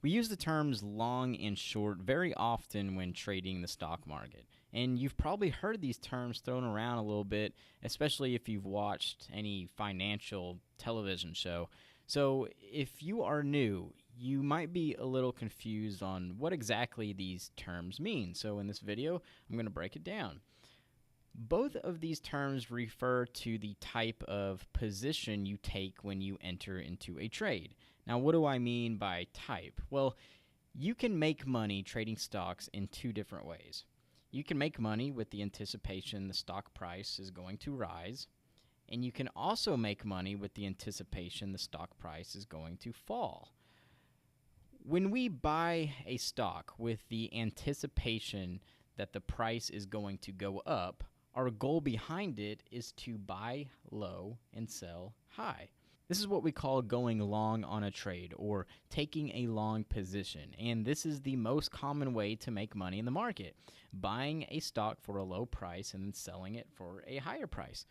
We use the terms long and short very often when trading the stock market. And you've probably heard these terms thrown around a little bit, especially if you've watched any financial television show. So if you are new, you might be a little confused on what exactly these terms mean. So in this video, I'm going to break it down. Both of these terms refer to the type of position you take when you enter into a trade. Now, what do I mean by type? Well, you can make money trading stocks in two different ways. You can make money with the anticipation the stock price is going to rise, and you can also make money with the anticipation the stock price is going to fall. When we buy a stock with the anticipation that the price is going to go up, our goal behind it is to buy low and sell high. This is what we call going long on a trade or taking a long position, and this is the most common way to make money in the market, buying a stock for a low price and then selling it for a higher price.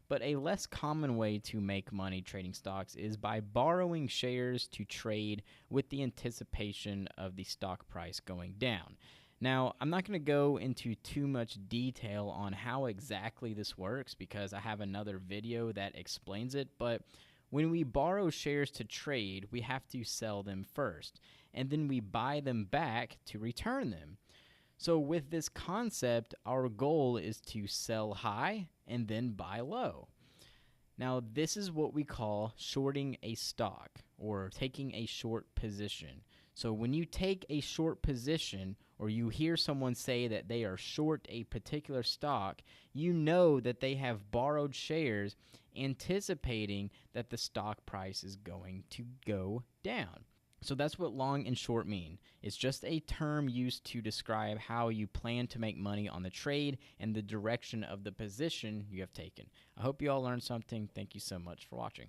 But a less common way to make money trading stocks is by borrowing shares to trade with the anticipation of the stock price going down. Now, I'm not going to go into too much detail on how exactly this works because I have another video that explains it, but when we borrow shares to trade, we have to sell them first, and then we buy them back to return them. So with this concept, our goal is to sell high and then buy low. Now, this is what we call shorting a stock or taking a short position. So when you take a short position or you hear someone say that they are short a particular stock, you know that they have borrowed shares anticipating that the stock price is going to go down. So that's what long and short mean. It's just a term used to describe how you plan to make money on the trade and the direction of the position you have taken. I hope you all learned something. Thank you so much for watching.